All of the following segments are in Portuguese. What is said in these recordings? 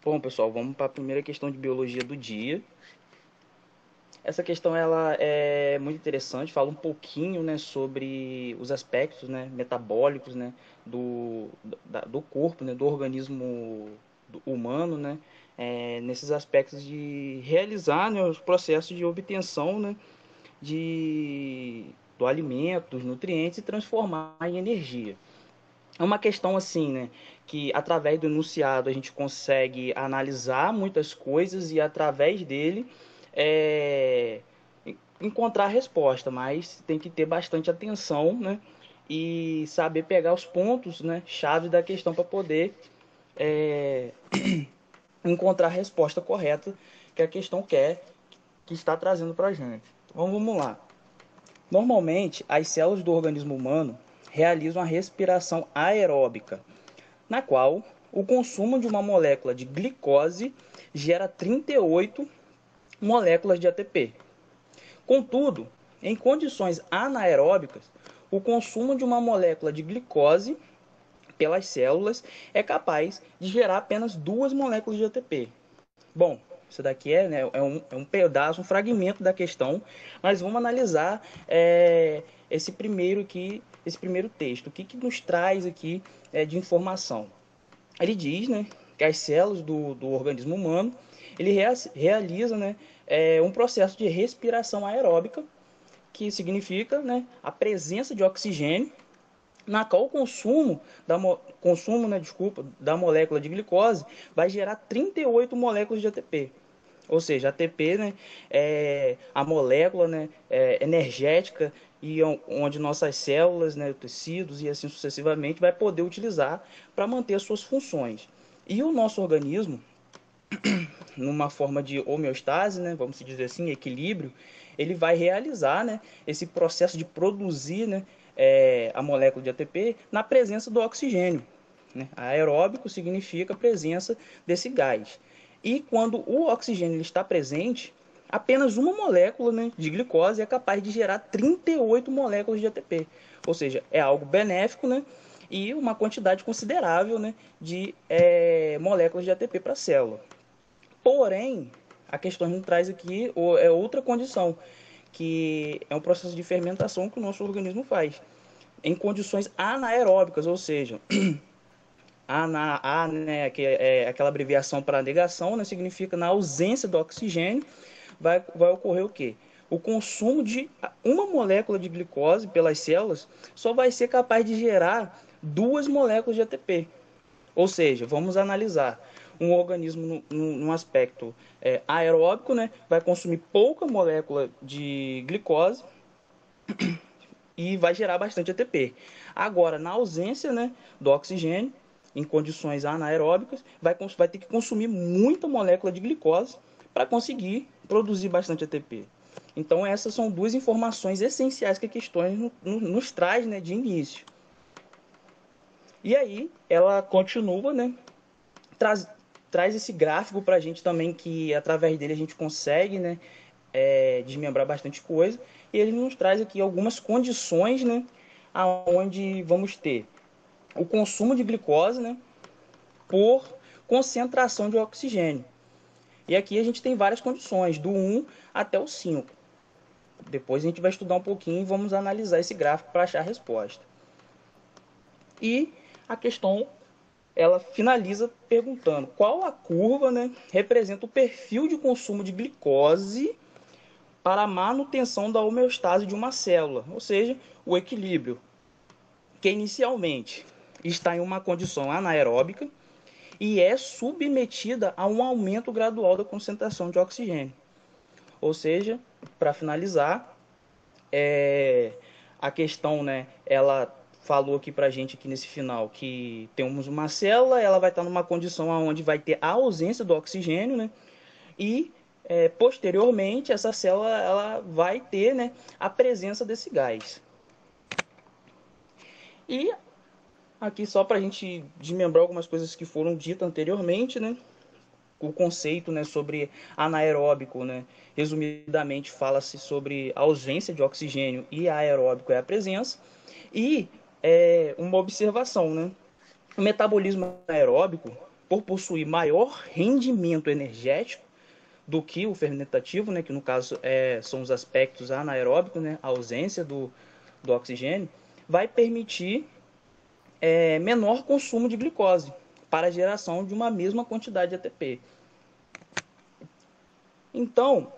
Bom, pessoal, vamos para a primeira questão de biologia do dia. Essa questão ela é muito interessante, fala um pouquinho, né, sobre os aspectos, né, metabólicos, né, do corpo, né, do organismo humano, né, nesses aspectos de realizar, né, os processos de obtenção, né, do alimento, dos nutrientes e transformar em energia. É uma questão assim, né, que através do enunciado a gente consegue analisar muitas coisas e através dele é, encontrar a resposta, mas tem que ter bastante atenção, né, e saber pegar os pontos, né, chave da questão para poder é, encontrar a resposta correta que a questão quer, que está trazendo para a gente. Então, vamos lá. Normalmente, as células do organismo humano realizam a respiração aeróbica, na qual o consumo de uma molécula de glicose gera 38 moléculas de ATP. Contudo, em condições anaeróbicas, o consumo de uma molécula de glicose pelas células é capaz de gerar apenas 2 moléculas de ATP. Bom, isso daqui é um pedaço, um fragmento da questão, mas vamos analisar esse primeiro texto. O que nos traz aqui de informação? Ele diz, né, que as células do organismo humano ele realiza, né, um processo de respiração aeróbica, que significa, né, a presença de oxigênio, na qual o da molécula de glicose vai gerar 38 moléculas de ATP. Ou seja, ATP, né, é a molécula, né, energética e onde nossas células, né, tecidos e assim sucessivamente vai poder utilizar para manter as suas funções. E o nosso organismo, numa forma de homeostase, né, vamos dizer assim, equilíbrio, ele vai realizar, né, esse processo de produzir, né, a molécula de ATP na presença do oxigênio. Né? Aeróbico significa a presença desse gás. E quando o oxigênio ele está presente, apenas uma molécula, né, de glicose é capaz de gerar 38 moléculas de ATP. Ou seja, é algo benéfico, né, e uma quantidade considerável, né, de moléculas de ATP para a célula. Porém, a questão que traz aqui é outra condição, que é um processo de fermentação que o nosso organismo faz em condições anaeróbicas, ou seja, né, que é aquela abreviação para negação, né, significa na ausência do oxigênio, vai ocorrer o quê? O consumo de uma molécula de glicose pelas células só vai ser capaz de gerar 2 moléculas de ATP. Ou seja, vamos analisar um organismo num aspecto aeróbico, né, vai consumir pouca molécula de glicose e vai gerar bastante ATP. Agora, na ausência, né, do oxigênio, em condições anaeróbicas, vai ter que consumir muita molécula de glicose para conseguir produzir bastante ATP. Então, essas são duas informações essenciais que a questão nos traz, né, de início. E aí, ela continua, né, traz esse gráfico para a gente também, que através dele a gente consegue, né, desmembrar bastante coisa. E ele nos traz aqui algumas condições, né, aonde vamos ter o consumo de glicose, né, por concentração de oxigênio. E aqui a gente tem várias condições, do 1 até o 5. Depois a gente vai estudar um pouquinho e vamos analisar esse gráfico para achar a resposta. E a questão ela finaliza perguntando qual a curva, né, representa o perfil de consumo de glicose para a manutenção da homeostase de uma célula, ou seja, o equilíbrio, que inicialmente está em uma condição anaeróbica e é submetida a um aumento gradual da concentração de oxigênio. Ou seja, para finalizar, a questão, né, ela falou aqui para a gente aqui nesse final que temos uma célula, ela vai estar numa condição onde vai ter a ausência do oxigênio, né, e posteriormente essa célula ela vai ter, né, a presença desse gás. E aqui só para a gente desmembrar algumas coisas que foram ditas anteriormente, né, o conceito, né, sobre anaeróbico, né, resumidamente fala-se sobre a ausência de oxigênio e aeróbico é a presença. E uma observação, né, o metabolismo aeróbico por possuir maior rendimento energético do que o fermentativo, né, que no caso são os aspectos anaeróbicos, né, a ausência do oxigênio, vai permitir menor consumo de glicose para a geração de uma mesma quantidade de ATP. Então,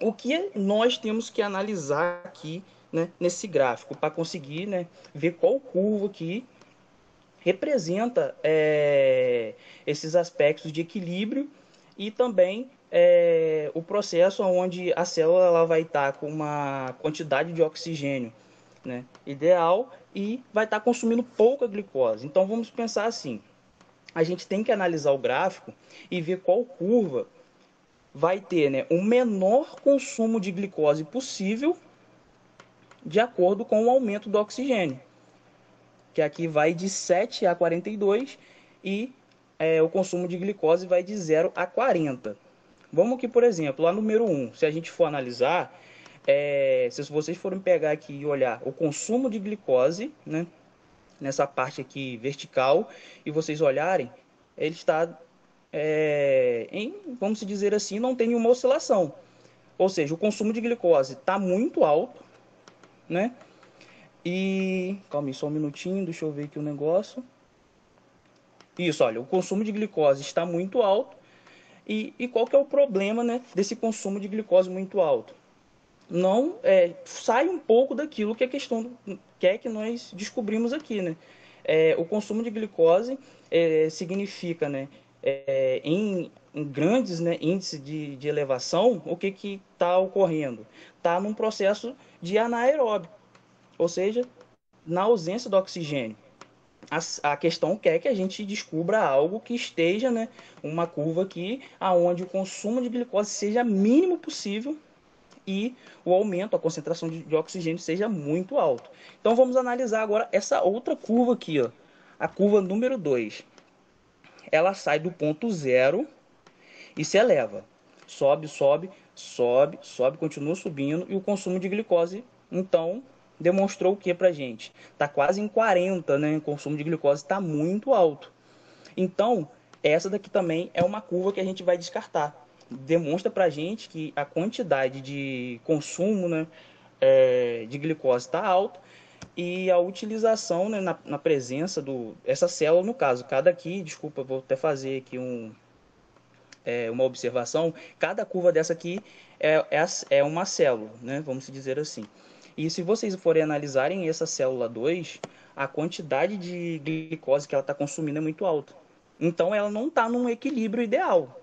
o que nós temos que analisar aqui, né, nesse gráfico para conseguir, né, ver qual curva que representa esses aspectos de equilíbrio e também o processo onde a célula ela vai estar com uma quantidade de oxigênio, né, ideal e vai estar consumindo pouca glicose. Então vamos pensar assim, a gente tem que analisar o gráfico e ver qual curva vai ter, né, o menor consumo de glicose possível de acordo com o aumento do oxigênio, que aqui vai de 7 a 42 e o consumo de glicose vai de 0 a 40. Vamos aqui, por exemplo, lá no número 1, se a gente for analisar, se vocês forem pegar aqui e olhar o consumo de glicose, né, nessa parte aqui vertical, e vocês olharem, ele está vamos dizer assim, não tem nenhuma oscilação. Ou seja, o consumo de glicose está muito alto, né? E calma aí, só um minutinho, deixa eu ver aqui o negócio. Isso, olha, o consumo de glicose está muito alto. E qual que é o problema, né, desse consumo de glicose muito alto? Não sai um pouco daquilo que a questão quer que nós descobrimos aqui, né? O consumo de glicose significa, né, em grandes, né, índices de elevação, o que está ocorrendo? Está num processo de anaeróbio, ou seja, na ausência do oxigênio. A questão quer que a gente descubra algo que esteja, né, uma curva aqui, aonde o consumo de glicose seja mínimo possível e o aumento, a concentração de oxigênio seja muito alto. Então vamos analisar agora essa outra curva aqui, ó, a curva número 2. Ela sai do ponto zero e se eleva. Sobe, sobe, sobe, sobe, continua subindo e o consumo de glicose, então, demonstrou o que pra gente? Tá quase em 40, né? O consumo de glicose está muito alto. Então, essa daqui também é uma curva que a gente vai descartar. Demonstra pra gente que a quantidade de consumo, né, de glicose está alta e a utilização, né, na presença essa célula, no caso, cada aqui, desculpa, vou até fazer aqui uma observação, cada curva dessa aqui é uma célula, né? Vamos dizer assim. E se vocês forem analisarem essa célula 2, a quantidade de glicose que ela está consumindo é muito alta. Então ela não está num equilíbrio ideal,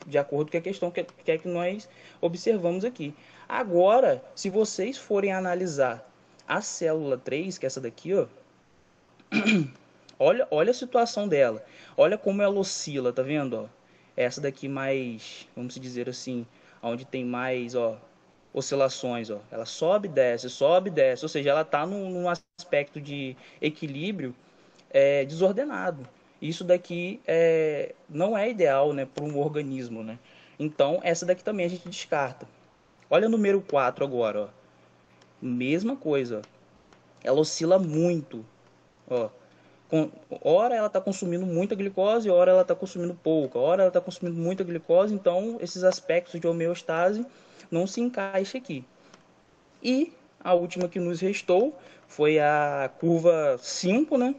de acordo com a questão que nós observamos aqui. Agora, se vocês forem analisar a célula 3, que é essa daqui, ó, olha a situação dela. Olha como ela oscila, tá vendo? Ó? Essa daqui mais, vamos dizer assim, onde tem mais, ó, oscilações, ó. Ela sobe, desce, ou seja, ela está num aspecto de equilíbrio desordenado. Isso daqui não é ideal, né, para um organismo, né? Então, essa daqui também a gente descarta. Olha o número 4 agora, ó. Mesma coisa, ó. Ela oscila muito, ó. Ora ela está consumindo muita glicose, ora ela está consumindo pouca, ora ela está consumindo muita glicose, então esses aspectos de homeostase não se encaixam aqui. E a última que nos restou foi a curva 5, né?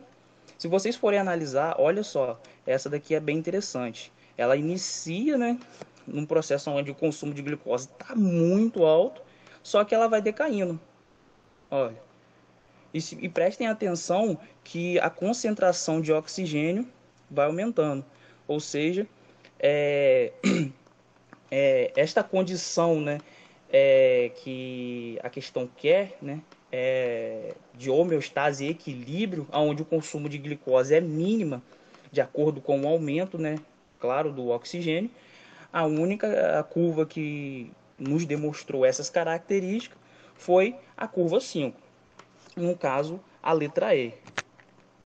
Se vocês forem analisar, olha só, essa daqui é bem interessante. Ela inicia, né, num processo onde o consumo de glicose está muito alto, só que ela vai decaindo. Olha. E prestem atenção que a concentração de oxigênio vai aumentando. Ou seja, esta condição, né, que a questão quer, né, de homeostase e equilíbrio, onde o consumo de glicose é mínima, de acordo com o aumento, né, claro, do oxigênio, a única curva que nos demonstrou essas características foi a curva 5. No caso, a letra E.